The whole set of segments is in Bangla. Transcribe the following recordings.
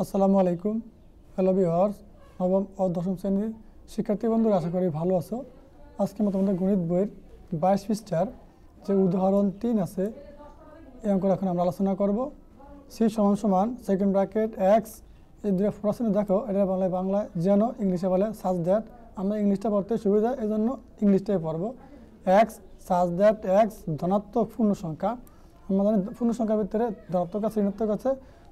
আসসালামু আলাইকুম। হ্যালো ভিউয়ার্স, নবম ও দশম শ্রেণীর শিক্ষার্থী বন্ধুরা, আশা করি ভালো আছো। আজকে আমরা তোমাদের গণিত বইয়ের 22 পৃষ্ঠার যে উদাহরণ 3 আছে এই অঙ্কটা এখন আমরা আলোচনা করব। সি সমান সমান সেকেন্ড ব্র্যাকেট এক্স, এই দুটো প্রশ্ন দেখো, এটা বাংলায় যেন, ইংলিশে বলে সাজ দ্যাট। আমরা ইংলিশটা পড়তে সুবিধা, এই জন্য ইংলিশটাই পড়বো। এক্স সাজ দ্যাট এক্স ধনাত্মক পূর্ণ সংখ্যা। আমরা জানি পূর্ণ সংখ্যার ভিতরে ধনাত্মক আছে, ঋণাত্মক আছে,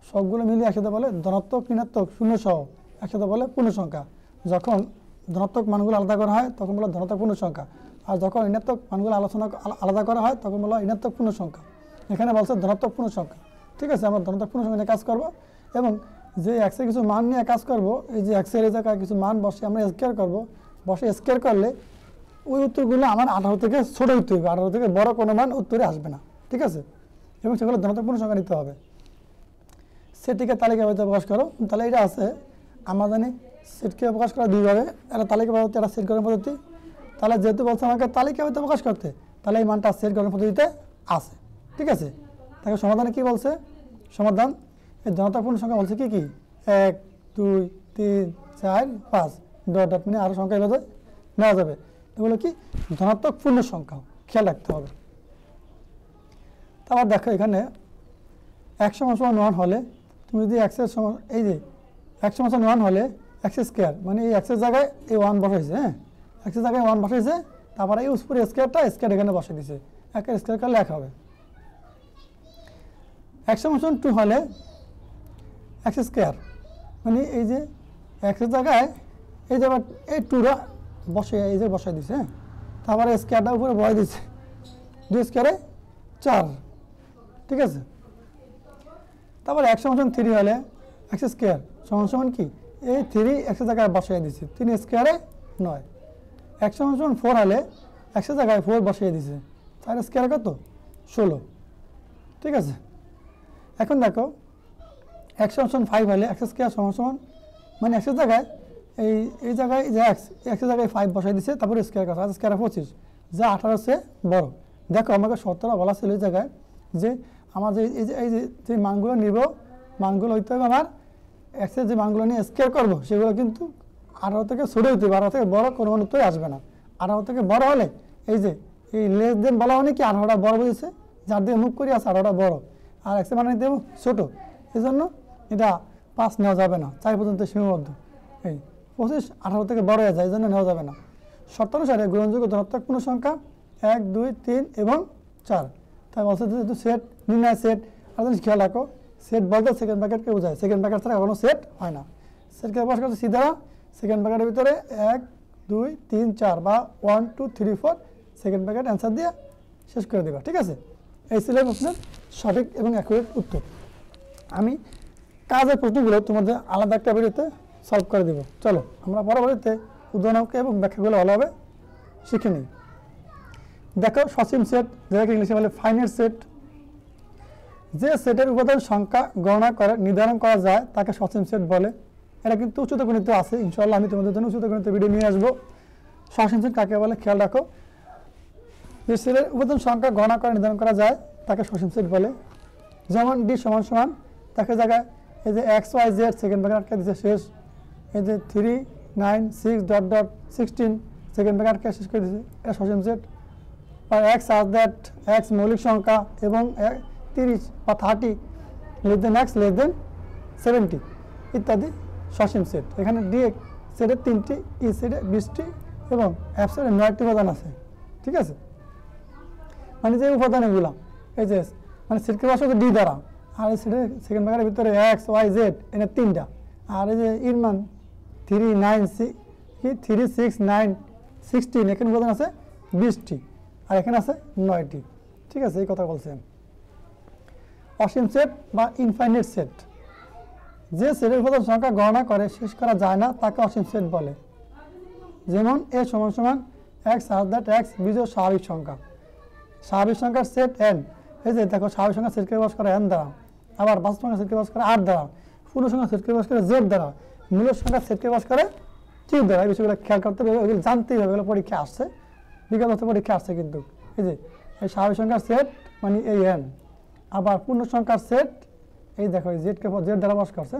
সবগুলো মিলিয়ে একসাথে বলে ধনাত্মক, ঋণাত্মক, শূন্য সহ একসাথে বলে পূর্ণ সংখ্যা। যখন ধনাত্মক মানগুলো আলাদা করা হয় তখন বলে ধনাত্মক পূর্ণ সংখ্যা, আর যখন ঋণাত্মক মানগুলো আলাদা করা হয় তখন বলা ঋণাত্মক পূর্ণ সংখ্যা। এখানে বলছে ধনাত্মক পূর্ণ সংখ্যা। ঠিক আছে, আমরা ধনাত্মক পূর্ণ সংখ্যা নিয়ে কাজ করব এবং যে এক্সের কিছু মান নিয়ে কাজ করব, এই যে এক্সের এই জায়গায় কিছু মান বসে আমরা স্কোয়ার করব। বসে স্কোয়ার করলে ওই উত্তরগুলো আমার 18 থেকে ছোটো উত্তর হবে, 18 থেকে বড় কোনো মান উত্তরে আসবে না। ঠিক আছে, এবং সেগুলো ধনাত্মক পূর্ণ সংখ্যা নিতে হবে। সেটিকে তালিকাভাবে প্রকাশ করো। তাহলে এটা আছে, আমরা জানি সেটকে প্রকাশ করা দুইভাবে, একটা তালিকা পদ্ধতি, একটা সেট গঠন পদ্ধতি। তাহলে যেহেতু বলছে আমাকে তালিকাভাবে প্রকাশ করতে, তাহলে এই মানটা সেট গঠন পদ্ধতিতে আছে। ঠিক আছে, তাকে সমাধানে কি বলছে? সমাধান এই ধনাত্মক পূর্ণ সংখ্যা বলছে কি কি 1 2 3 4 5 ডট ডট মানে আরও সংখ্যা এভাবে নেওয়া যাবে। এগুলো কি ধনাত্মক পূর্ণ সংখ্যা, খেয়াল রাখতে হবে। তারপর দেখো এখানে x সমান 1 হলে তুমি যদি এক্সের সমান, এই যে x সমান 1 হলে এক্স স্কোয়ার মানে এই এক্সের জায়গায় এই 1 বসাইছে। হ্যাঁ, এক্সের জায়গায় 1 বসাইছে, তারপরে এই উপরে স্কোয়ার এখানে বসে দিছে, একের স্কোয়ার করলে 1 হবে। x সমান 2 হলে এক্স স্কোয়ার মানে এই যে এক্সের জায়গায় এই জায়গা এই 2টা বসে এই যে বসাই দিছে। হ্যাঁ, তারপরে স্কোয়ারটা উপরে বসাই দিছে, 2 স্কোয়ারে 4। ঠিক আছে, তারপরে x সমান 3 হলে এক্স স্কোয়ার সমান কি এই 3 এক্সের জায়গায় বসিয়ে দিচ্ছে, 3 স্কোয়ারে 9। x সমান 4 হলে এক্সের জায়গায় 4 বসিয়ে দিচ্ছে, 4 স্কোয়ারে কত 16। ঠিক আছে, এখন দেখো x সমান 5 হলে এক্স স্কোয়ার সমান মানে এক্সের জায়গায় এই জায়গায় যে এক্সের জায়গায় 5 বসাই দিচ্ছে, তারপরে স্কোয়ার কথা স্কোয়ারে 25, যা 18 চেয়ে বড়। দেখো আমাকে শর্তটা বলা ছিল এই জায়গায় যে আমার যে মানগুলো নিব, মানগুলো হইতে হবে আমার এক্সের যে মানগুলো নিয়ে স্কোয়ার করবো সেগুলো কিন্তু 18 থেকে ছোটো হইতে হবে, 18 থেকে বড় কোনো উত্তরে আসবে না। 18 থেকে বড় হলে এই যে এই লেস দেন বলা মানে কি 18টা বড় বুঝেছে, যার দিকে মুখ করি আছে 18টা বড়, আর এক্সের মান নিতে ছোটো, এই জন্য এটা 5 নেওয়া যাবে না, 4 পর্যন্ত সীমাবদ্ধ। এই 25 18 থেকে বড় হয়ে যায়, এই জন্য নেওয়া যাবে না। শর্ত অনুসারে গ্রহণযোগ্য ধনাত্মক পূর্ণ সংখ্যা 1 2 3 এবং 4। তাই বলছে যেহেতু সেট নির্ণয় সেট, আর জিনিস খেয়াল রাখো, সেট বলতে সেকেন্ড ব্র্যাকেটকে বোঝায়, সেকেন্ড ব্র্যাকেট ছাড়া কোনো সেট হয় না। সেটকে প্রকাশ করছে সিধা সেকেন্ড ব্র্যাকেটের ভিতরে 1 2 3 4 বা 1 2 3 4 সেকেন্ড ব্র্যাকেট অ্যান্সার দিয়ে শেষ করে দেবা। ঠিক আছে, এই ছিল প্রশ্নের সঠিক এবং অ্যাকুরেট উত্তর। আমি কাজের প্রশ্নগুলো তোমাদের আলাদা একটা ভিডিওতে সলভ করে দেবো। চলো আমরা পরবর্তীতে উদাহরণ এবং ব্যাখ্যাগুলো ভালোভাবে শিখে নিই। দেখো সসীম সেট, যেটাকে ইংলিশে বলে ফাইনাইট সেট। যে সেটের উপাদান সংখ্যা গণনা করে নির্ধারণ করা যায় তাকে সসীম সেট বলে। এটা কিন্তু উচ্চতা গণিত আছে, ইনশাআল্লাহ আমি তোমাদের জন্য উচ্চতা গণিত ভিডিও নিয়ে আসবো। সসীম সেট কাকে বলে খেয়াল রাখো, যে সেটের উপাদান সংখ্যা গণনা করে নির্ধারণ করা যায় তাকে সসীম সেট বলে। যেমন ডি সমান সমান, তাকে জায়গায় এই যে X Y Z second bracket আটকে দিচ্ছে শেষ, এই যে 3 9 6 ডট ডট 16 সেকেন্ড ব্র্যাকেট আটকে শেষ করে দিচ্ছে, এটা সসীম সেট। বা এক্স সাজ দ্যাট এক্স মৌলিক সংখ্যা এবং 30 বা 30 less than x less than 70 ইত্যাদি সসীম সেট। এখানে ডি সেটের 3টি, ই সেটে 20টি এবং এফ সেটের 9টি উপাদান আছে। ঠিক আছে, মানে যে উপাদান এগুলো এই যে মানে সেটকে বসা ডি দ্বারা, আর এই সেটের সেকেন্ড ব্র্যাকেটের ভিতরে এক্স ওয়াই জেড এখানে 3টা, আর এই যে ইর মান 3 9 6 9 16 এখানে উপাদান আছে 20টি, আর এখানে আছে 9টি। ঠিক আছে, এই কথা বলছেন। অসীম সেট বা ইনফাইনাইট সেট, যে সেটের উপাদান সংখ্যা গণনা করে শেষ করা যায় না তাকে অসীম সেট বলে। যেমন এ সমান সমান এক্স সাজ দ্যাট এক্স বিজোড় স্বাভাবিক সংখ্যা, স্বাভাবিক সংখ্যার সেট এন। এই যে দেখো স্বাভাবিক সংখ্যা সেটকে প্রকাশ করে এন দ্বারা, আবার বাস্তব সংখ্যা সেটকে প্রকাশ করে আর দ্বারা, পূর্ণ সংখ্যা সেটকে প্রকাশ করে জেড দ্বারা, মূল সংখ্যা সেটকে প্রকাশ করে টি দ্বারা। এই বিষয়গুলো খেয়াল করতে হবে, এগুলো জানতেই হবে, এগুলো পরীক্ষা আসছে, বিগত পরীক্ষা আসছে কিন্তু। এই যে এই স্বাভাবিক সংখ্যার সেট মানে এই এন, আবার পূর্ণ সংখ্যার সেট এই দেখো জেডকে জেড দ্বারা প্রকাশ করছে,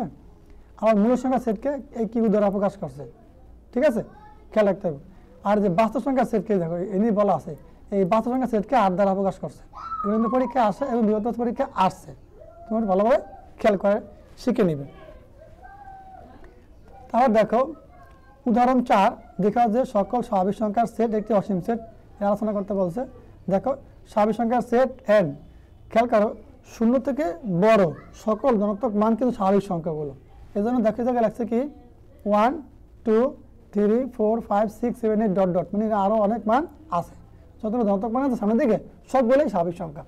আবার মূল সংখ্যার সেটকে এই কিউ দ্বারা প্রকাশ করছে। ঠিক আছে, খেয়াল রাখতে হবে। আর যে বাস্তব সংখ্যার সেটকে দেখো এমনি বলা আছে, এই বাস্তব সংখ্যার সেটকে 8 দ্বারা প্রকাশ করছে। এগুলো কিন্তু পরীক্ষা আসে এবং বিগত পরীক্ষা আসছে, তোমার ভালোভাবে খেয়াল করে শিখে নিবে। তাহলে দেখো উদাহরণ 4, দেখা যে সকল স্বাভাবিক সংখ্যার সেট একটি অসীম সেট আলোচনা করতে বলছে। দেখো স্বাভাবিক সংখ্যার সেট n, খেয়াল করো 0 থেকে বড় সকল ধনাত্মক মান কিন্তু স্বাভাবিক সংখ্যাগুলো। এই জন্য দেখো জায়গায় লাগছে কি 1 2 3 4 5 6 7 8 ডট ডট, মানে আরও অনেক মান আছে। যতগুলো ধনাত্মক মান আছে সামনের দিকে সবগুলোই স্বাভাবিক সংখ্যা।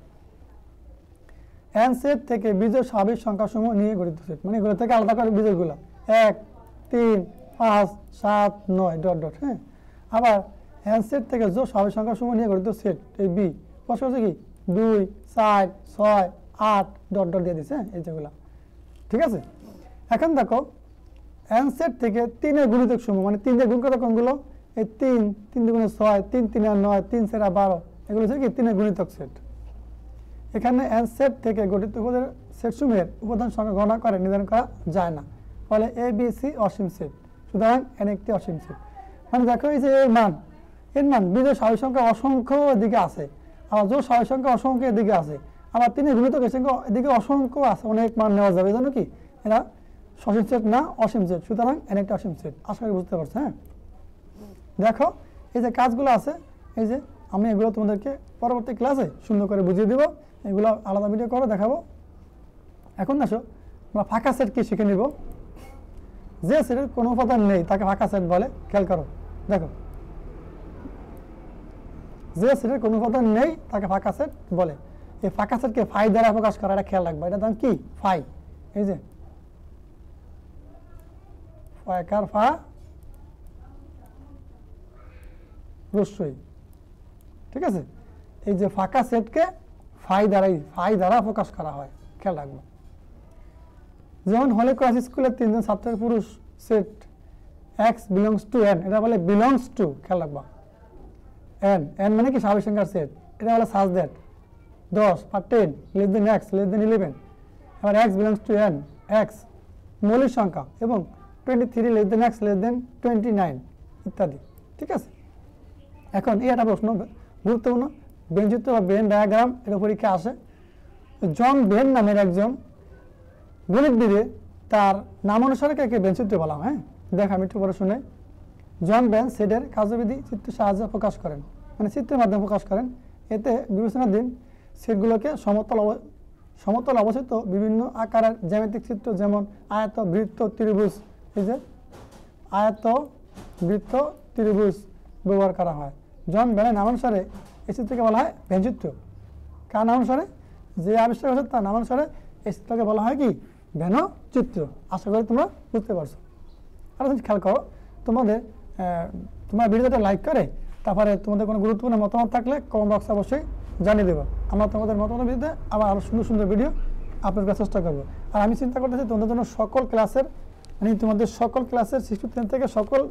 n সেট থেকে বিজোড় স্বাভাবিক সংখ্যাসমূহ নিয়ে গঠিত সেট, মানে এগুলো থেকে আলাদা করে বিজোড়গুলো 1 3 5 7 9 ডট ডট। হ্যাঁ, আবার n সেট থেকে জোড় স্বাভাবিক সংখ্যাসমূহ নিয়ে গঠিত সেট এই বি প্রশ্ন হচ্ছে কি 2 4 6 8 ডট ডট দিয়ে দিচ্ছে এই যেগুলো। ঠিক আছে, এখন দেখো n সেট থেকে 3 এর গুণিতক সমূহ, মানে 3 দিয়ে গুণ কত কোনগুলো, এই 3 3 দুগুণে 6 3 3 আর 9 3 4 আর 12, এগুলো হচ্ছে কি 3 এর গুণিতক সেট। এখানে n সেট থেকে গঠিত সেট সমূহের উপাদান সংখ্যা গণনা করে নির্ধারণ করা যায় না, ফলে a b c Asim set. সুতরাং n একটি অসীম সেট। মানে দেখো এই যে এর মান বিজোড় স্বাভাবিক সংখ্যা অসংখ্য দিকে আছে, আবার জোড় স্বাভাবিক সংখ্যা অসংখ্য এদিকে আছে, আবার 3 এর গুণিতক সংখ্যা এদিকে অসংখ্য আছে, অনেক মান নেওয়া যাবে। জানো কি এরা সসীম সেট না, অসীম সেট। সুতরাং n একটা অসীম সেট। আশা করি বুঝতে পারছো। হ্যাঁ, দেখো এই যে কাজগুলো আছে, এই যে আমি এগুলো তোমাদেরকে পরবর্তী ক্লাসে সুন্দর করে বুঝিয়ে দেবো, এগুলো আলাদা ভিডিও করে দেখাবো। এখন আসো আমরা ফাঁকা সেট কি শিখে নিব। যে সেটের কোনো উপাদান নেই তাকে ফাঁকা সেট বলে। খেয়াল করো, দেখো যে সেটের কোনো উপাদান নেই তাকে ফাঁকা সেট বলে। এই ফাঁকা সেটকে ফাই দ্বারা প্রকাশ করা, এটা খেয়াল রাখবা। এটার নাম কি ফাই, এই যে ফাঁকার ফা রস্যই। ঠিক আছে, এই যে ফাঁকা সেটকে ফাই দ্বারা প্রকাশ করা হয়, খেয়াল রাখবো। যেমন হলি ক্রস স্কুলের 3 জন ছাত্রের পুরুষ set x belongs to n, এটা বলে বিলংস টু। খেয়াল রাখবা n মানে কি স্বাভাবিক সংখ্যার সেট। এটা বলে সাজ দ্যাট 10 বা 10 less than x less than 11। আবার x belongs to n, x মৌলিক সংখ্যা, এবং 23 less than x less than 29 ইত্যাদি। ঠিক আছে, এখন এই একটা প্রশ্ন গুরুত্বপূর্ণ, বেন চিত্র বা বেন ডায়াগ্রাম, এটা পরীক্ষা আসে। জন বেন নামের একজন গণিতবিদে তার নাম অনুসারে কে বেন চিত্র বলা হয়। হ্যাঁ, দেখ আমি একটু পরে শুনে। জন বেন সেটের কার্যবিধি চিত্রের সাহায্যে প্রকাশ করেন, মানে চিত্রের মাধ্যমে প্রকাশ করেন। এতে বিবেচনাধীন সেটগুলোকে সমতল অবস্থিত বিভিন্ন আকারের জ্যামিতিক চিত্র, যেমন আয়ত, বৃত্ত, ত্রিভুজ, এই যে আয়ত, বৃত্ত, ত্রিভুজ ব্যবহার করা হয়। জন বেনের নাম অনুসারে এই চিত্রকে বলা হয় বেন চিত্র। কার নাম অনুসারে? যে আবিষ্কার হয়েছে তার নাম অনুসারে এই চিত্রকে বলা হয় কি বেন চিত্র। আশা করি তোমরা বুঝতে পারছো। আর খেয়াল করো, তোমার ভিডিওটা লাইক করে তারপরে তোমাদের কোনো গুরুত্বপূর্ণ মতামত থাকলে কমেন্ট বক্সে অবশ্যই জানিয়ে দেবো। আমরা তোমাদের মতামত ভিত্তিতে আবার আরও সুন্দর সুন্দর ভিডিও আপলোড করার চেষ্টা করবো। আর আমি চিন্তা করতেছি তোমাদের জন্য সকল ক্লাসের, মানে তোমাদের সকল ক্লাসের 6 to 10 থেকে সকল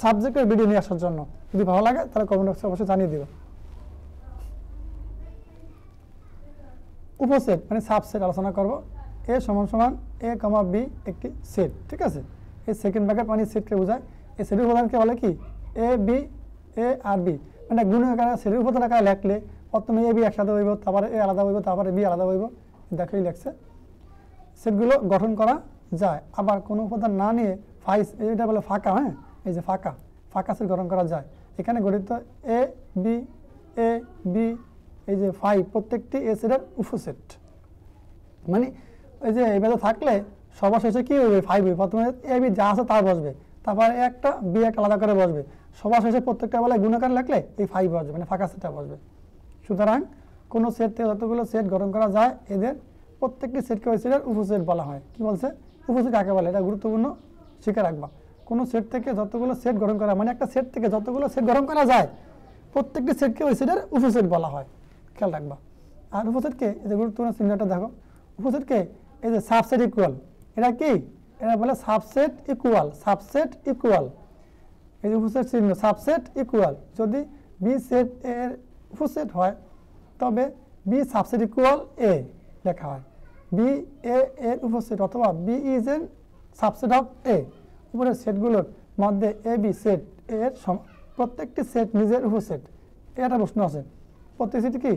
সাবজেক্টের ভিডিও নিয়ে আসার জন্য। যদি ভালো লাগে তাহলে কমেন্ট বক্সে অবশ্যই জানিয়ে দেবো। উপসেট মানে সাবসেট আলোচনা করব। এ সমান সমান a, b একটি সেট। ঠিক আছে, এই সেকেন্ড ব্র্যাকেট মানে সেটকে বোঝায়। এই সেটের উপাদানকে বলে কি a b a R b, মানে গুণের আকারে সেটের উপাদান আকারে লিখলে প্রথমে a b একসাথে হইব, তারপরে a আলাদা হইব, তারপরে b আলাদা হইব। দেখেই লেখছে সেটগুলো গঠন করা যায়। আবার কোনো উপাদান না নিয়ে এটা বলে ফাঁকা। হ্যাঁ, এই যে ফাঁকা সেট গঠন করা যায়। এখানে গঠিত a b এই যে 5 প্রত্যেকটি এ সেটের উপসেট। মানে এই যে এইভাবে থাকলে সবার শেষে কি হবে 5 হবে। প্রথমে এ বি যা আছে তা বসবে, তারপরে একটা বি একটা আলাদা করে বসবে, সবার শেষে প্রত্যেকটা বলে গুণাকার লিখলে এই 5 বসবে, মানে ফাঁকা সেটটা বসবে। সুতরাং কোনো সেট থেকে যতগুলো সেট গঠন করা যায় এদের প্রত্যেকটি সেটকে ওই সেটের উপসেট বলা হয়। কি বলছে? উপসেট কাকে বলে, এটা গুরুত্বপূর্ণ, শিখে রাখবা। কোনো সেট থেকে যতগুলো সেট গঠন করা, মানে একটা সেট থেকে যতগুলো সেট গঠন করা যায় প্রত্যেকটি সেটকে ওই সেটের উপসেট বলা হয়। খেয়াল রাখবা। আর উপসেটকে এই যে গুরুত্বপূর্ণ চিহ্নটা দেখো, উপসেটকে এই যে সাবসেট ইকুয়াল, এটা কি এটা বলে সাবসেট ইকুয়াল। এই যে উপসেট চিহ্ন সাবসেট ইকুয়াল, যদি বি সেট এর উপসেট হয় তবে বি সাবসেট ইকুয়াল এ লেখা হয়। বি এ এর উপসেট অথবা B is an subset of A, উপরের সেটগুলোর মধ্যে এ বি সেট এর প্রত্যেকটি সেট নিজের উপসেট। এটা প্রশ্ন আছে, প্রত্যেক সেট কি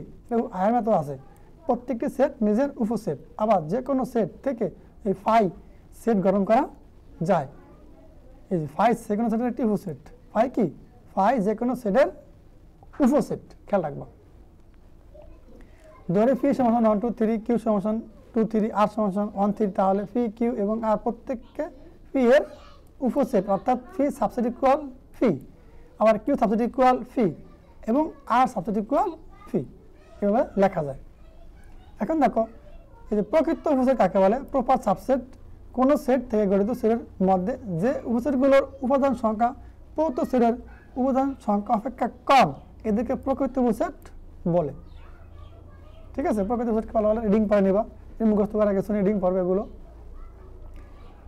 হায়ার মেথড আছে, প্রত্যেকটি সেট নিজের উপসেট। আবার যে কোনো সেট থেকে এই ফাই সেট গঠন করা যায়। এই যে ফাই যে কোনো সেটের একটি উপসেট, ফাই কি, ফাই যে কোনো সেটের উপসেট, খেয়াল রাখবা। ধরে ফি সমান 1 2 3, কিউ সমান 2 3, আর সমান 1 3, তাহলে ফি কিউ এবং আর প্রত্যেককে ফি এর উপসেট, অর্থাৎ ফি সাবসেট ইকুয়াল ফি, আবার কিউ সাবসেট ইকুয়াল ফি এবং আর সাবসেট ইকুয়াল ফি, এভাবে লেখা যায়। এখন দেখো এই যে প্রকৃত উপসেট কাকে বলে? প্রপার সাবসেট কোনো সেট থেকে গঠিত সেটের মধ্যে যে উপসেটগুলোর উপাদান সংখ্যা প্রদত্ত সেটের উপাদান সংখ্যা অপেক্ষা কম, এদেরকে প্রকৃত উপসেট বলে। ঠিক আছে, প্রকৃত উপসেট বলা বলে। রিডিং পড়ে নিবা, মুখস্থ করার আগে শুনে রিডিং পড়বে এগুলো।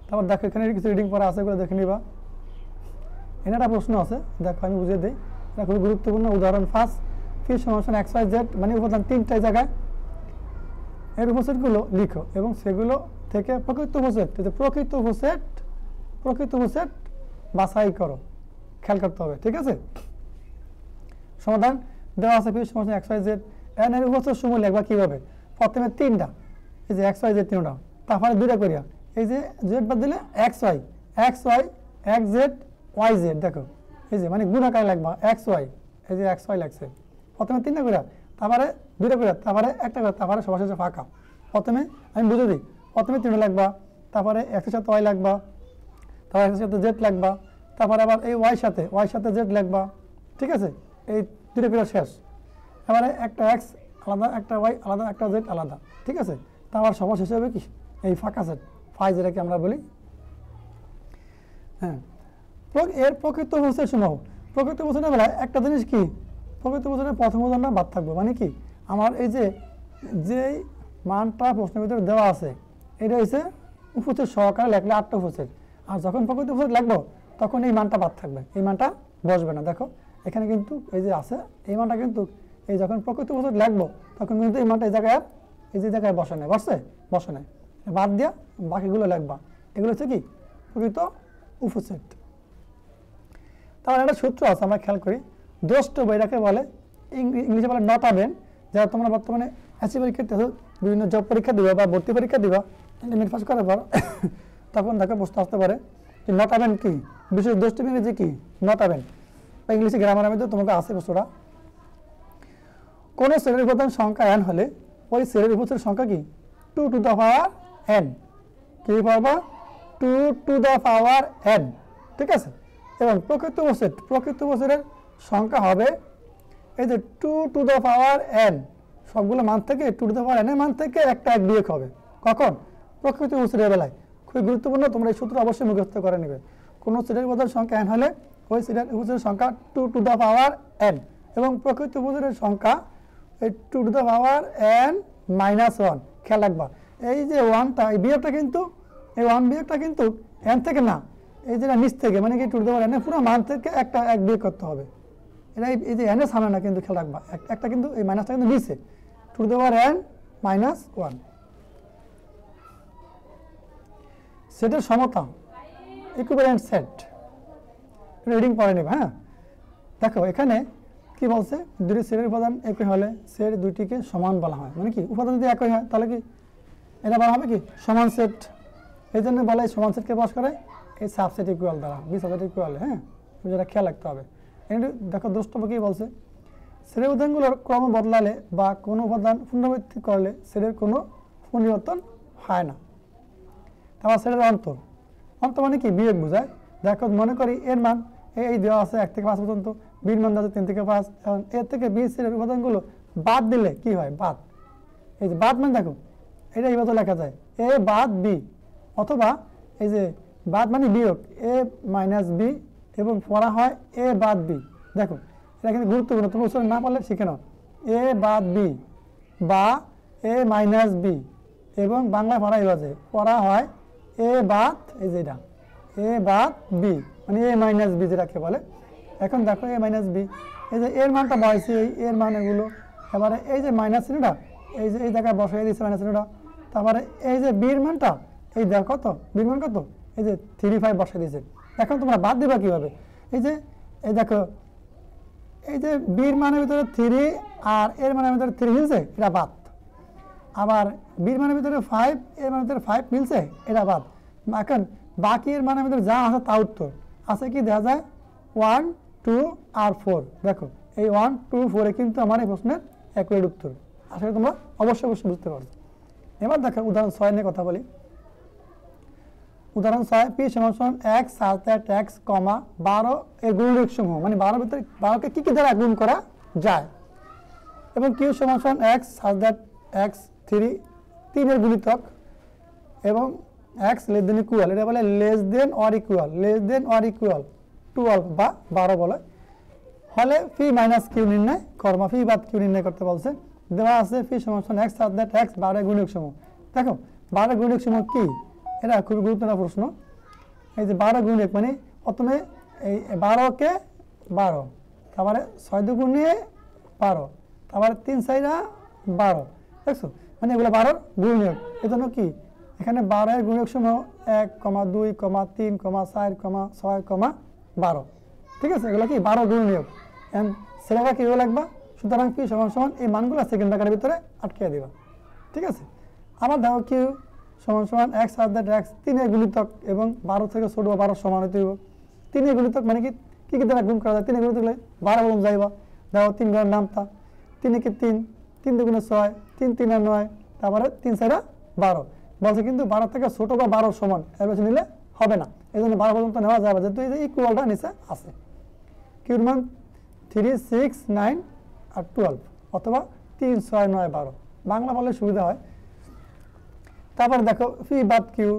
তারপর দেখো এখানে কিছু রিডিং পড়া আছে, এগুলো দেখে নিবা। এখানে একটা প্রশ্ন আছে, দেখো আমি বুঝিয়ে দিই, এটা খুবই গুরুত্বপূর্ণ। উদাহরণ ফার্স্ট, ফি সমান এক্স ওয়াই জেড, মানে উপাদান তিনটায় জায়গায়, এর উপসেটগুলো লিখো এবং সেগুলো থেকে প্রকৃত উপসেট বাছাই করো। খেয়াল করতে হবে, ঠিক আছে। সমাধান দেওয়া আছে, ফি সমান এক্স ওয়াই জেড, এর উপসেট সমূহ লিখবা কিভাবে? প্রথমে তিনটা, এই যে এক্স ওয়াই জেড তিনটা, তারপরে দুইটা করিয়া এই যে জেড বাদ দিলে X Y X Z Y Z, দেখো এই যে মানে গুণাকারে লিখবা এক্স ওয়াই, এই যে এক্স ওয়াই লাগছে, প্রথমে তিনটা করিয়া, তারপরে দুইটা করিয়া, তারপরে একটা করে, তারপরে সবার শেষে ফাঁকা। প্রথমে আমি বুঝে দিই, প্রথমে তিনটা লাগবা, তারপরে এক্সের সাথে ওয়াই লাগবা, তারপর এক্সের সাথে জেড লাগবা, তারপরে আবার এই ওয়াই সাথে জেড লাগবা, ঠিক আছে। এই দুইটা করিয়া শেষ। এবারে একটা এক্স আলাদা, একটা ওয়াই আলাদা, একটা জেড আলাদা, ঠিক আছে। তারপর সবার শেষে হবে কি এই ফাঁকা সেট, ফাই যেটাকে আমরা বলি। হ্যাঁ, এর প্রকৃত উপসেট সমূহ, প্রকৃত উপসেটের বেলায় একটা জিনিস কি, প্রকৃত উপসেটের প্রথম উদাহরণটা বাদ থাকবে, মানে কি আমার এই যে মানটা প্রশ্নের ভিতরে দেওয়া আছে, এটা হচ্ছে উপসেট সহকারে লেখলে 8টা উপসেট, আর যখন প্রকৃত উপসেট লিখবো তখন এই মানটা বাদ থাকবে, এই মানটা বসবে না। দেখো এখানে কিন্তু এই যে আছে, এই মানটা কিন্তু এই যখন প্রকৃত উপসেট লিখবো তখন কিন্তু এই মানটা এই জায়গায়, এই যে জায়গায় বসে নেয়, বসে নেয়, বাদ দিয়া বাকিগুলো লিখবা। এগুলো হচ্ছে কি প্রকৃত উপসেট। তাহলে একটা সূত্র আছে, আমরা খেয়াল করি, দ্রষ্টব্য এটাকে বলে, ইংলিশে বলে নট আবেন। যারা তোমরা বর্তমানে এসএসসি পরীক্ষা দিতে, বিভিন্ন জব পরীক্ষা দিবা বা ভর্তি পরীক্ষা দিবা, লিমিট পাস করার পর তখন তাকে প্রশ্ন আসতে পারে যে নট আবেন কি, বিশেষ দ্রষ্টব্য ইংরেজি কি নট আবেন, বা ইংলিশে গ্রামারের মধ্যে তোমাকে আছে প্রশ্নটা। কোনো শ্রেণীর উপাদান সংখ্যা n হলে ওই শ্রেণীর উপসেটের সংখ্যা কি 2 টু দ্য পাওয়ার n, কি পাবা 2 টু দ্য পাওয়ার n, ঠিক আছে। এবং প্রকৃত উপসেটের সংখ্যা হবে এই যে 2 টু দ্য পাওয়ার n, সবগুলো মান থেকে 2 টু দ্য পাওয়ার n এর মান থেকে একটা এক বিয়োগ হবে। কখন? প্রকৃত উপসেটের বেলায়। খুবই গুরুত্বপূর্ণ, তোমরা এই সূত্র অবশ্যই মুখস্থ করে নেবে। কোনো শ্রেণীর উপাদান সংখ্যা n হলে ওই শ্রেণীর উপসেটের সংখ্যা 2 টু দ্য পাওয়ার n, এবং প্রকৃত উপসেটের সংখ্যা এই 2 to the power n minus 1। খেয়াল রাখবা এই যে 1টা, এই বিয়োগটা কিন্তু, এই 1 বিয়োগটা কিন্তু n থেকে না, এই যে নিচ থেকে, মানে কি 2 টু দ্য পাওয়ার n পুরো মান থেকে একটা এক বিয়োগ করতে হবে। এটা এই যে n এর সামনে না, কিন্তু খেয়াল রাখবা একটা কিন্তু এই মাইনাসটা কিন্তু নিচে, 2 to the power n minus 1। সেটের সমতা, ইকুইভ্যালেন্ট সেট, রিডিং পড়ে নেবে। হ্যাঁ, দেখো এখানে কি বলছে, দুটি সেটের উপাদান একই হলে সেট দুইটিকে সমান বলা হয়। মানে কি উপাদান যদি একই হয় তাহলে কি এটা বলা হবে কি সমান সেট। এই জন্য বলা হয় সমান সেটকে প্রকাশ করে এই সাবসেট ইকুয়াল দ্বারা, বি সাবসেট ইকুয়াল। হ্যাঁ, যেটা খেয়াল রাখতে হবে। দেখো দ্রষ্টব্য কি বলছে, সেটের উপাদানগুলোর ক্রম বদলালে বা কোনো উপাদান পুনরাবৃত্তি করলে সেটের কোনো পরিবর্তন হয় না। তারপর সেটের অন্তর মানে কি বিয়োগ বোঝায়। দেখো মনে করি এর মান এই দেওয়া আছে 1 থেকে 5 পর্যন্ত, বির মান আছে 3 থেকে 5, এবং এর থেকে বি সেটের উপাদানগুলো বাদ দিলে কি হয়, বাদ। এই যে বাদ মানে দেখো এটা এইভাবে লেখা যায় এ বাদ বি, অথবা এই যে বাদ মানে বিয়োগ এ মাইনাস বি, এবং পড়া হয় এ বাদ বি। দেখো এটা কিন্তু গুরুত্বপূর্ণ, তুমি উচ্চারণ না পারলে শিখে নাও। এ বাদ বি বা এ মাইনাস বি, এবং বাংলায় পড়া এইভাবে পড়া হয় এ বাদ, এই যে এটা এ বাদ বি, মানে এ মাইনাস বি যেটাকে বলে। এখন দেখো এ মাইনাস বি, এই যে এর মানটা বসাইছি, এই এর মান এগুলো, এবারে এই যে মাইনাস চিহ্নটা এই যে এই জায়গায় বসাই দিয়েছে মাইনাস চিহ্নটা, তারপরে এই যে বির মানটা এই দেখো কত, বির মান কত, এই যে 3 5 বসাই দিয়েছে। এখন তোমরা বাদ দিবা কিভাবে? এই যে এই দেখো এই যে বির মানের ভিতরে 3 আর এর মানের ভিতরে 3 মিলছে, এটা বাদ। আবার বির মানের ভিতরে 5 এর মানের ভিতরে 5 মিলছে, এটা বাদ। এখন বাকি এর মানের ভিতরে যা আছে তা উত্তর আছে কি দেখা যায় 1 2 আর 4। দেখো এই 1 2 4 এ কিন্তু আমার এই প্রশ্নের অ্যাকুরেট উত্তর। আসলে তোমরা অবশ্যই বুঝতে পারছো। এবার দেখো উদাহরণ 6 নিয়ে কথা বলি। উদাহরণ 6 p সমান x such that x, 12 এর গুণনীয়ক সমূহ, মানে 12 ভিতরে 12 কে কি দ্বারা গুণ করা যায়, এবং q সমান x such that x 3 এর গুণিতক, এবং x লেস দেন ইকুয়াল, এটা বলে লেস দেন অর ইকুয়াল 12 বা 12 বলে, হলে পি মাইনাস কিউ নির্ণয় কর্মা পি বাদ কিউ নির্ণয় করতে বলছে। দেওয়া আছে পি সমান x such that x 12 এর গুণনীয়ক সমূহ। দেখো 12 এর গুণনীয়ক সমূহ কি, এটা খুবই গুরুত্বপূর্ণ প্রশ্ন। এই যে 12 গুণনীয়ক মানে প্রথমে এই 12 কে 12, তারপরে 6 দুগুণে 12, তারপরে 3 4 12, দেখছো মানে এগুলো 12 গুণনীয়ক। এজন্য কি এখানে 12 এর গুণনীয়ক সমূহ 1 2 3 4 6 12, ঠিক আছে, এগুলো কি 12 গুণনীয়ক। এন্ড সেটা কি লাগবে, সুতরাং পি সমান এই মানগুলো সেকেন্ড ব্র্যাকেটের ভিতরে আটকে দিবা, ঠিক আছে। আবার দেখো কিউ সমান x such that x 3 এর গুণিতক, এবং 12 থেকে ছোট 12 সমান হতে হবে। 3 এর গুণিতক মানে কি কি দ্বারা গুণ করা যায়, 3 এর গুণিতক 12 বলুন যাইবা। দেখো 3 গুণের নামতা 3 একে 3, 3 দুগুণে 6, 3 3 9, তারপরে 3 4 12 বলছে, কিন্তু 12 থেকে ছোট বা 12 সমান এর বেশি নিলে হবে না, এই জন্য 12 পর্যন্ত নেওয়া যাবে, যেহেতু এই যে ইকুয়ালটা নিচে আছে। কিউর মান 3 6 9 আর 12, অথবা 3 6 9 12, বাংলা বললে সুবিধা হয়। তারপর দেখো পি বাদ কিউ,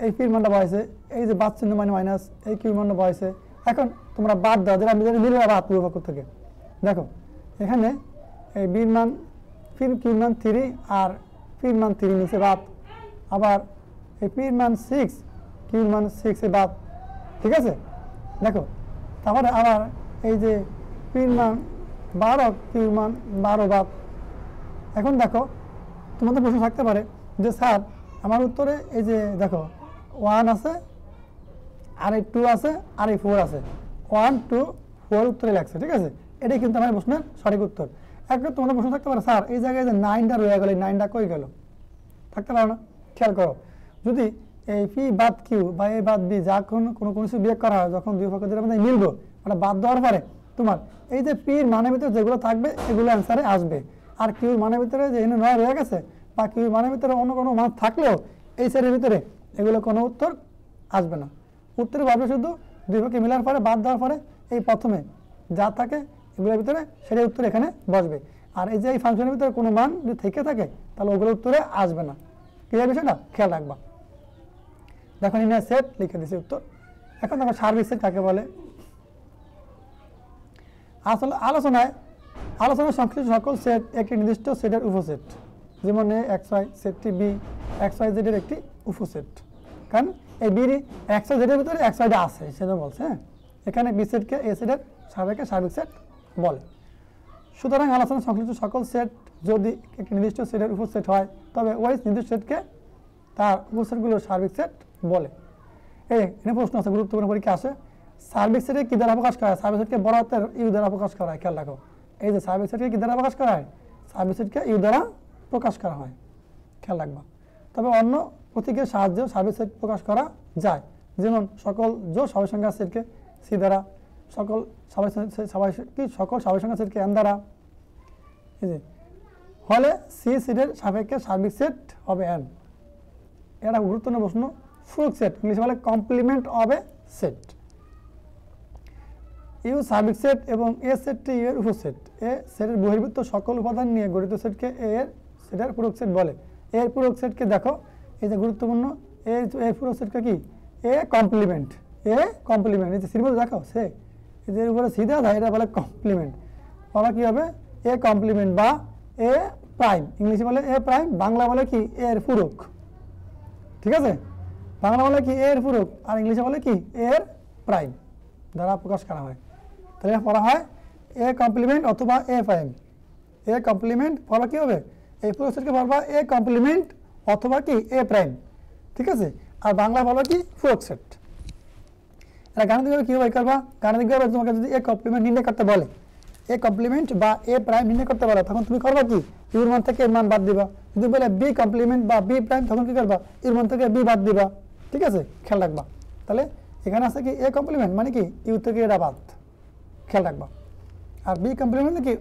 এই পির মানটা বসাইছে, এই যে বাদ চিহ্ন মানে মাইনাস, এই কিউ মানটা বসাইছে। এখন তোমরা বাদ দাও, যেটা মিলে বাদ পূর্বপক্ষ থেকে। দেখো এখানে এই বির মান কিউর মান 3 আর পির মান 3 নিচে বাদ, আবার এই পির মান 6 কিউর মান 6 এ বাদ, ঠিক আছে। দেখো তারপরে আবার এই যে পির মান 12 কিউর মান 12 বাদ। এখন দেখো তোমাদের প্রশ্ন থাকতে পারে যে স্যার আমার উত্তরে এই যে দেখো 1 আছে আর এই 2 আছে আর এই 4 আছে, 1 2 4 উত্তরে লাগছে, ঠিক আছে, এটাই কিন্তু আমার প্রশ্নের সঠিক উত্তর। এখন তোমাদের প্রশ্ন থাকতে পারে স্যার এই জায়গায় যে 9টা রয়ে গেল, এই 9টা কই গেল, থাকতে পারে না। খেয়াল করো, যদি এই পি বাদ কিউ বা এই বাদ বি যা কোনো কিছু বিয়োগ করা হয়, যখন দুই পক্ষের মধ্যে মিলবো মানে বাদ দেওয়ার পরে তোমার এই যে পির মানের ভিতরে যেগুলো থাকবে এগুলো অ্যান্সারে আসবে, আর কিউর মানের ভিতরে যে 9 রয়ে গেছে বা কিউর মানের ভিতরে অন্য কোনো মান থাকলেও এই সেটের ভিতরে এগুলো কোনো উত্তর আসবে না। উত্তরে পাবে শুধু দুই পক্ষে মিলার পরে বাদ দেওয়ার পরে এই প্রথমে যা থাকে এগুলোর ভিতরে সেটাই উত্তর এখানে বসবে, আর এই যে এই ফাংশনের ভিতরে কোনো মান যদি থেকে থাকে তাহলে ওগুলো উত্তরে আসবে না। ক্লিয়ার বিষয়টা খেয়াল রাখবা। দেখো নির্ণয় সেট লিখে দিয়েছি উত্তর। এখন দেখো সার্বিক সেট কাকে বলে। আসলে আলোচনায় সংশ্লিষ্ট সকল সেট একটি নির্দিষ্ট সেটের উপসেট, যেমন এক্স ওয়াই সেটটি বি এক্স ওয়াই জেডের একটি উপসেট, কারণ এই বি এক্স ওয়াই জেডের ভিতরে এক্স ওয়াইটা আছে সেটা বলছে। হ্যাঁ, এখানে বি সেটকে এ সেটের সার্বিক সেট বলে। সুতরাং আলোচনা সংশ্লিষ্ট সকল সেট যদি একটি নির্দিষ্ট সেটের উপসেট হয় তবে ওই নির্দিষ্ট সেটকে তার উপসেটগুলোর সার্বিক সেট বলে। এখানে প্রশ্ন আছে, গুরুত্বপূর্ণ পরীক্ষা আসে, সার্বিক সেটকে কি দ্বারা প্রকাশ করা হয়? সার্বিক সেটকে বড় হাতের ইউ দ্বারা প্রকাশ করা হয়। খেয়াল রাখো, এই যে সার্বিক সেটকে কি দ্বারা প্রকাশ করা হয়? সার্বিক সেটকে ইউ দ্বারা প্রকাশ করা হয়, খেয়াল রাখবা। তবে অন্য প্রতীকের সাহায্যেও সার্বিক সেট প্রকাশ করা যায়, যেমন সকল জোড় স্বাভাবিক সংখ্যা সেটকে সি দ্বারা, সকল স্বাভাবিক সংখ্যা সেটকে এন দ্বারা। হলে সি সেটের সাপেক্ষে সার্বিক সেট হবে এন। এটা গুরুত্বপূর্ণ প্রশ্ন। ফুল সেট ইংলিশে বলে complement of A set. U সার্বিক সেট এবং এ সেটটি ইউ এর উপসেট। এ সেটের বহির্ভূত সকল উপাদান নিয়ে গঠিত সেটকে এ এর সেটের পূরক সেট বলে। এর পূরক সেটকে দেখো, এই যে গুরুত্বপূর্ণ, এর পূরক সেটকে কি? এ কমপ্লিমেন্ট। এ কমপ্লিমেন্ট, এই যে সির মধ্যে দেখো সে এই যে উপরে সিধা যায়, এটা বলে কমপ্লিমেন্ট। বলা কি হবে? এ কমপ্লিমেন্ট বা এ প্রাইম। ইংলিশে বলে এ প্রাইম, বাংলা বলে কি? এর পূরক। ঠিক আছে, বাংলা বলে কি? এর পূরক, আর ইংলিশে বলে কি? এর প্রাইম দ্বারা প্রকাশ করা হয়। তাহলে পড়া হয় এ কমপ্লিমেন্ট অথবা এ প্রাইম। এ কমপ্লিমেন্ট পড়া কি হবে? এই পূরক সেটকে পড়বা এ কমপ্লিমেন্ট অথবা কি? এ প্রাইম। ঠিক আছে, আর বাংলা বলো কি পূরক সেট। এটা গাণিতিকভাবে কীভাবে করবা, গাণিতিকভাবে তোমাকে যদি এ কমপ্লিমেন্ট নির্ণয় করতে বলে, এ কমপ্লিমেন্ট বা এ প্রাইম নির্ণয় করতে বলে, তখন তুমি করবা কি ইউর মান থেকে এর মান বাদ দিবা। যদি বলে বি কমপ্লিমেন্ট বা বি প্রাইম, তখন কি করবা ইউর মান থেকে বি বাদ দিবা। ঠিক আছে, খেয়াল রাখবা। তাহলে এখানে আছে কি এ কমপ্লিমেন্ট মানে কি ইউ থেকে এটা বাদ, খেয়াল রাখবা। আর বি কমপ্লিমেন্ট কি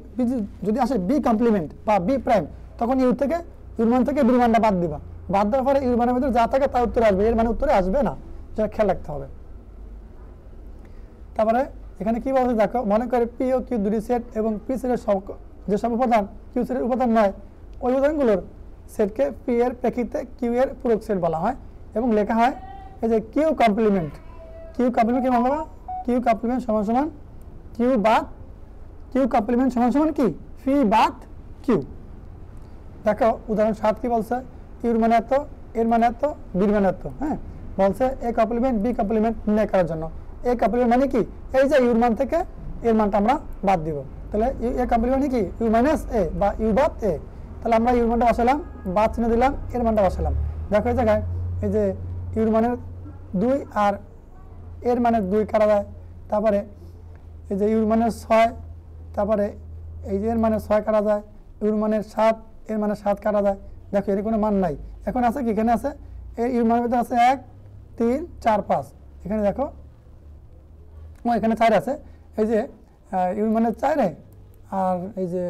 যদি আসে বি কমপ্লিমেন্ট বা বি প্রাইম, তখন ইউ থেকে ইউর মান থেকে বির মানটা বাদ দিবা। বাদ দেওয়ার পরে ইউর মানের ভিতরে যা থাকে তা উত্তরে আসবে, এর মানে উত্তরে আসবে না, সেটা খেয়াল রাখতে হবে। তারপরে এখানে কি বলছে দেখো, মনে করে পি ও কিউ দুটি সেট এবং পি সেটের যেসব উপাদান কিউ সেটের উপাদান নয়, ওই উপাদানগুলোর সেটকে পি এর প্রেক্ষিতে কিউ এর পূরক সেট বলা হয় এবং লেখা হয় এই যে কিউ কমপ্লিমেন্ট। কিউ কমপ্লিমেন্ট কি বলবো, কিউ কমপ্লিমেন্ট সমান সমান কিউ বাদ, কিউ কমপ্লিমেন্ট সমান সমান কি পি বাদ কিউ। দেখো উদাহরণ 7 কি বলছে, ইউর মানে এত, এর মানে এত, বির মানে এত। হ্যাঁ, বলছে এ কমপ্লিমেন্ট বি কমপ্লিমেন্ট নির্ণয় করার জন্য। এ কমপ্লিমেন্ট মানে কি এই যে ইউর মান থেকে এর মানটা আমরা বাদ দিব। তাহলে এ কমপ্লিমেন্ট কি ইউ মাইনাস এ বা ইউ বাদ এ। তাহলে আমরা ইউর মানটা বসালাম, বাদ চিহ্ন দিলাম, এর মানটা বসালাম। দেখো এই জায়গায় এই যে ইউর মানের 2 আর এর মানের 2 কাটা যায়। তারপরে এই যে ইউর মানের 6, তারপরে এই যে এর মানের 6 কাটা যায়। ইউর মানের 7, এর মানের 7 কাটা যায়। দেখো এর কোনো মান নাই। এখন আছে কি, এখানে আছে এর ইউর মানের ভিতরে আছে 1 3 4 5। এখানে দেখো এখানে 4 আছে, এই যে ইউর মানের 4 আর এই যে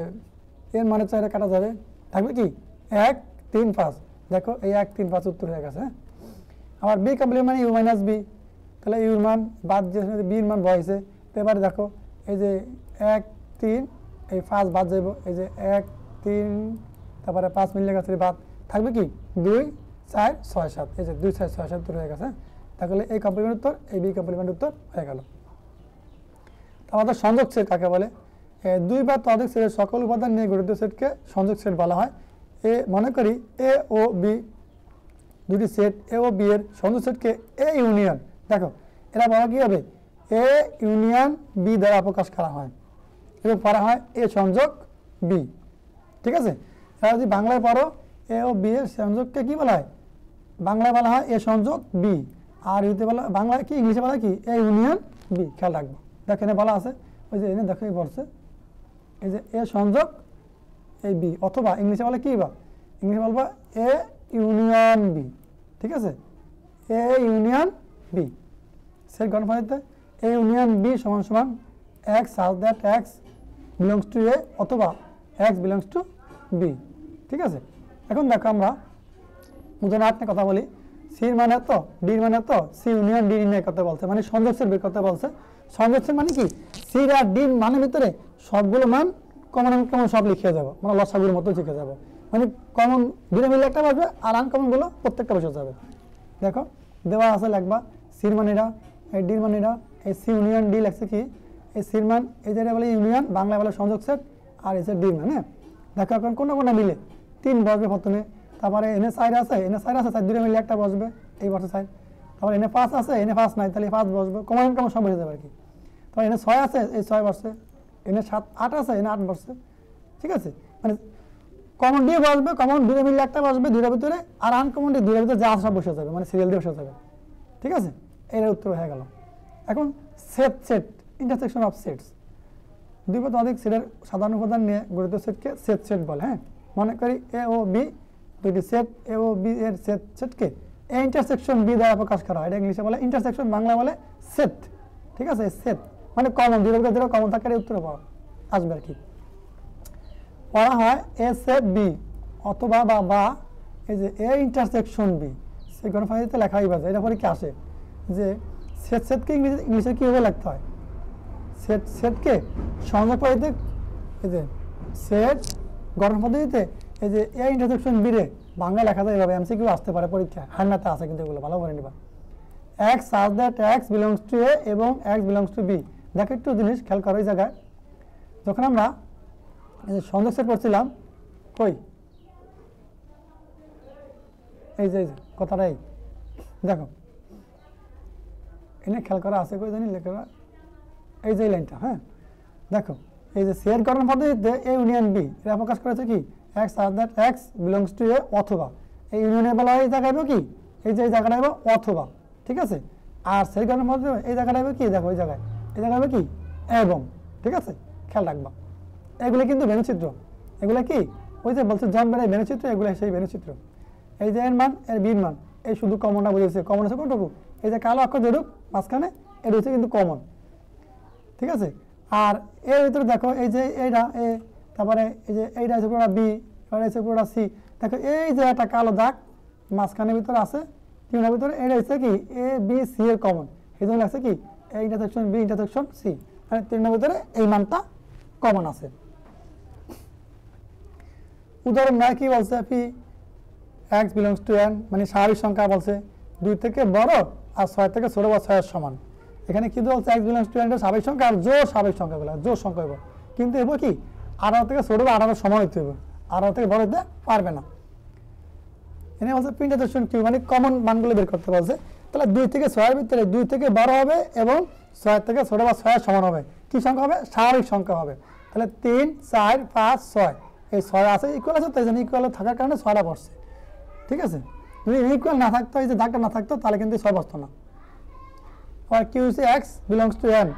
এর মানের 4 কাটা যাবে, থাকবে কি 1 3 5। দেখো এই 1 3 5 উত্তর হয়ে গেছে। আবার বি কমপ্লিমেন্ট মানে ইউ মাইনাস বি, তাহলে ইউর মান বাদ যে বির মান বসাইছে। এবারে দেখো এই যে 1 3 এই 5 বাদ যাব, এই যে 1 3 তারপরে 5 মিলে গেছে বাদ, থাকবে কি 2 4 6 7। এই যে 2 4 6 7 উত্তর হয়ে গেছে। তাহলে এই কমপ্লিমেন্ট উত্তর, এই বি কমপ্লিমেন্ট উত্তর হয়ে গেল। আমাদের সংযোগ সেট কাকে বলে, 2 বা ততোধিক সেটের সকল উপাদান নিয়ে গঠিত সেটকে সংযোগ সেট বলা হয়। মনে করি এ ও বি দুটি সেট, এ ও বি এর সংযোগ সেটকে এ ইউনিয়ন, দেখো এরা বলা কি হবে এ ইউনিয়ন বি দ্বারা প্রকাশ করা হয় এবং পড়া হয় এ সংযোগ বি। ঠিক আছে, এরা যদি বাংলায় পড়ো এ ও বি এর সংযোগকে কি বলা হয়, বাংলায় বলা হয় এ সংযোগ বি, আর ইউতে বলা বাংলায় কি ইংলিশে বলা কি এ ইউনিয়ন বি। খেয়াল রাখবো, দেখো এনে বলা আছে ওই যে এনে দেখো এই বলছে এই যে এ সংযোগ এই বি, অথবা ইংলিশে বলে কি বা ইংলিশে বলবো এ ইউনিয়ন বি। ঠিক আছে, এ ইউনিয়ন বি সেট গঠন পদ্ধতিতে এ ইউনিয়ন বি সমান সমান X such that X belongs to A অথবা এক্স বিলংস টু বি। ঠিক আছে, এখন দেখো আমরা উদাহরণ 8 নিয়ে কথা বলি। সির মানে এত, ডির মানে এত, সি ইউনিয়ন ডি নির্ণয় করতে বলছে, মানে সংযোগ সেট বের করতে বলছে। সংযোগ সেট মানে কি সির আর ডির মানের ভিতরে সবগুলো মান কমন আনকমন সব লিখে যাবো, মানে লসাগুলোর মতো লিখে যাবো, মানে কমন দুটো মিলে একটা বসবে আর আনকমনগুলো প্রত্যেকটা বসে যাবে। দেখো দেওয়া আছে লিখবা সির মানিরা, এই ডির মানিরা, এই সি ইউনিয়ন ডি লেখছে কি এই সির মান, এই যেটা বলে ইউনিয়ন বাংলায় বলে সংযোগ সেট, আর এই যে ডির মান। হ্যাঁ, দেখো এখন কোনো কোনো মিলে 3 বসবে প্রথমে, তারপরে এনে 4 আছে, এনে 4 আছে, 4 দুটো মিলে একটা বসবে এই বসে 4, তারপরে এনে 5 আছে, এনে 5 নাই তাহলে 5 বসবে, কমন আনকমন সব বসে যাবে আর কি। তারপরে এনে 6 আছে, এই 6 বসছে, এনে 7 8 আছে, এনে 8 বসছে। ঠিক আছে, মানে কমন দিয়ে বসবে, কমন দুটো মিলে একটা বসবে দুইটার ভিতরে, আর আনকমন দিয়ে দুইটার ভিতরে যা সব বসে যাবে, মানে সিরিয়াল দিয়ে বসে যাবে। ঠিক আছে, এর উত্তর হয়ে গেল। এখন set set intersection of sets, 2 বা ততোধিক সেটের সাধারণ উপাদান নিয়ে গঠিত সেটকে সেট সেট বলে। হ্যাঁ, মনে করি এ ও বি দুটি সেট, এ ও বি এর সেট সেটকে এ ইন্টারসেকশন বি দ্বারা প্রকাশ করা হয়। এটা ইংলিশে বলে ইন্টারসেকশন, বাংলা বলে সেট। ঠিক আছে, সেট মানে কমন, দুটো ভিতরে যেটা কমন থাকে উত্তরে পাওয়া আসবে আর কি। পড়া হয় এ সেট বি অথবা বা এই যে এ ইন্টারসেকশন বি, সেই গণফাইতে লেখাই বাজে। এটা পরে কি আসে যে সেট সেটকে ইংলিশে কীভাবে লিখতে হয়, সেট সেটকে সংযোগ পদ্ধতিতে এই যে সেট গঠন পদ্ধতিতে এই যে এ ইন্টারসেকশন বি রে বাংলা লেখা যায় এভাবে, এমসিকিউ আসতে পারে পরীক্ষা, হান্নাতে আছে কিন্তু এগুলো ভালো করে নিবা। X such that X belongs to A এবং এক্স বিলংস টু বি। দেখো একটু জিনিস খেয়াল করো, এই জায়গায় যখন আমরা সংযোগ সেট করছিলাম কই এই যে কথাটা এই দেখো এনে খেয়াল করা আছে কই জানি লেখা এই যে লাইনটা। হ্যাঁ, দেখো এই যে সেট গঠন পদ্ধতিতে এ ইউনিয়ন বি এটা প্রকাশ করেছে কি X such that X belongs to A অথবা এই ইউনিয়নের বেলা এই জায়গায় কি এই যে এই জায়গাটা হবে অথবা, ঠিক আছে। আর সেকেন্ডের মধ্যে এই জায়গাটা হবে কি, দেখো এই জায়গায় এই জায়গা হবে কি এবং, ঠিক আছে, খেয়াল রাখবা। এগুলো কিন্তু বেনুচিত্র, এগুলো কি ওই যে বলছে জন বেড়ে বেনুচিত্র, এগুলো সেই বেনুচিত্র। এই যে এর মান এর বির মান এই শুধু কমনটা বুঝেছে, কমন আছে কোনটুকু, এই যে কালো অক্ষর যেরূপ মাঝখানে এটা হচ্ছে কিন্তু কমন, ঠিক আছে। আর এর ভিতরে দেখো এই যে এইটা এ, তারপরে এই যে এইটা আছে পুরোটা বি, তারপরে আছে পুরোটা সি। দেখো এই যে একটা কালো দাগ মাঝখানের ভিতরে আছে তিনটার ভিতরে, এটা হচ্ছে কি এ বি সি এর কমন, এই জন্য লাগছে কি A intersection B intersection C, মানে তিনটার ভিতরে এই মানটা কমন আছে। উদাহরণ নয় কি বলছে, P x belongs two N, মানে স্বাভাবিক সংখ্যা বলছে 2 থেকে বড় আর 6 থেকে ছোট বা 6 এর সমান। এখানে কিন্তু বলছে এক্স বিলংস টু এন এর স্বাভাবিক সংখ্যা আর জোর স্বাভাবিক সংখ্যাগুলো জোর সংখ্যা হবে, কিন্তু এবার কি 18 থেকে ছোট বা 18 সমান হইতে হবে, 18 থেকে বড় হতে পারবে না। এখানে বলছে পি ইন্টারসেকশন কিউ, মানে কমন মানগুলো বের করতে বলছে। তাহলে 2 থেকে 6 এর ভিতরে 2 থেকে বড় হবে এবং 6 থেকে ছোট বা 6 এর সমান হবে, কি সংখ্যা হবে, স্বাভাবিক সংখ্যা হবে। তাহলে 3 4 5 6, এই 6 আছে ইকুয়াল আছে, তাই জন্য ইকুয়াল থাকার কারণে 6টা বসছে, ঠিক আছে। যদি ইকুয়াল না থাকতো, এই যে দাগটা না থাকতো, তাহলে কিন্তু 6 বসতো না। আর কিউ হচ্ছে x belongs two N,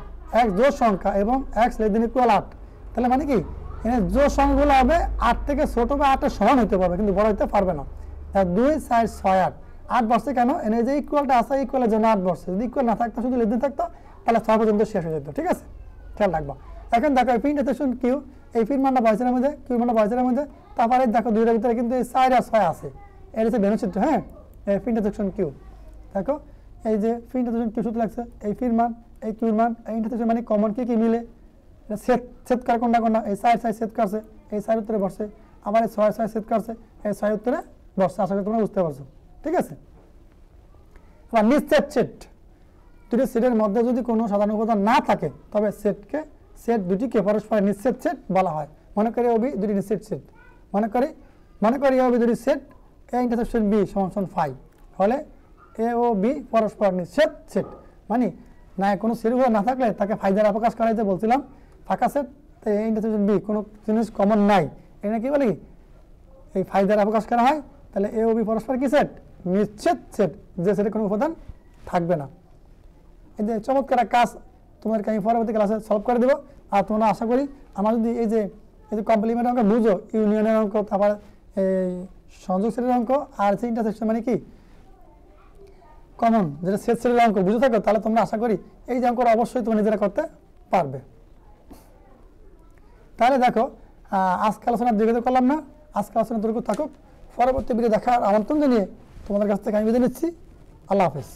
x জোড় সংখ্যা এবং এক্স লেস দেন ইকুয়াল 8, তাহলে মানে কি এখানে জোড় সংখ্যাগুলো হবে 8 থেকে ছোট বা 8 এর সমান হতে পারবে, কিন্তু বড় হতে পারবে না। 2 4 6 8, 8 বসছে কেন, এনে যে ইকুয়ালটা আছে ইকুয়ালের জন্য 8 বসছে, যদি ইকুয়াল না থাকতো শুধু লেস দেন থাকতো তাহলে 6 পর্যন্ত শেষ হয়ে যেত, ঠিক আছে, খেয়াল রাখবা। এখন দেখো পি ইন্টারসেকশন কিউ, এই পির মানটা বয়সের মধ্যে, কিউ মানটা বয়সের মধ্যে, তারপরে দেখো দুইটার ভিতরে কিন্তু এই 4 আর 6 আছে, এটা হচ্ছে বেনুচিত্র, হ্যাঁ, এই পি ইন্টারসেকশন কিউ। দেখো এই যে পি ইন্টারসেকশন কিউ সূত্র লাগছে, এই পির মান এই কিউর মান, এই ইন্টারসেকশন মানে কমন কি কি মিলে, সেট করে কোনটা কোনটা, এই 4 4 সেট করছে, এই 4 উত্তরে বসছে, আবার এই 6 6 সেট করছে, এই 6 উত্তরে বসছে। আশা করি তোমরা বুঝতে পারছো, ঠিক আছে। আবার নিশ্চিত সেট, দুটি সেটের মধ্যে যদি কোনো সাধারণ উপাদান না থাকে তবে সেট দুটিকে পরস্পরের নিশ্চিত সেট বলা হয়। মনে করি ওবি দুটি নিশ্চিত সেট, মনে করি ওবি দুটি সেট এ ইন্টারসেকশন বি সমান 5 হলে এ ও বি পরস্পর নিশ্চিত সেট, মানে না কোনো সেট না থাকলে তাকে ফাই দ্বারা প্রকাশ করাইতে বলছিলাম, ফাঁকা সেট, তাই এ ইন্টারসেকশন বি কোনো জিনিস কমন নাই, এটা কি বলি এই ফাই দ্বারা প্রকাশ করা হয়। তাহলে এ ও বি পরস্পর কি সেট, নিশ্চিত সেট, যে সেটে কোনো উপাদান থাকবে না। এই যে চমৎকার কাজ তোমাদেরকে আমি পরবর্তী ক্লাসে সলভ করে দেবো। আর তোমরা আশা করি আমার যদি এই যে কমপ্লিমেন্ট অঙ্ক বুঝো, ইউনিয়নের অঙ্ক, তারপর এই সংযোগ সেটের অঙ্ক, আর যে ইন্টারসেকশন মানে কি কমন যেটা সেট সেটের অঙ্ক বুঝে থাকো, তাহলে তোমরা আশা করি এই যে অঙ্কটা অবশ্যই তোমরা নিজেরা করতে পারবে। তাহলে দেখো আজকে আলোচনা দীর্ঘ করলাম না, আজকে আলোচনা দীর্ঘ থাকুক, পরবর্তী ভিডিও দেখার আমন্ত্রণ জানিয়ে তোমাদের কাছ থেকে আমি বিদায় নিচ্ছি। আল্লাহ হাফেজ।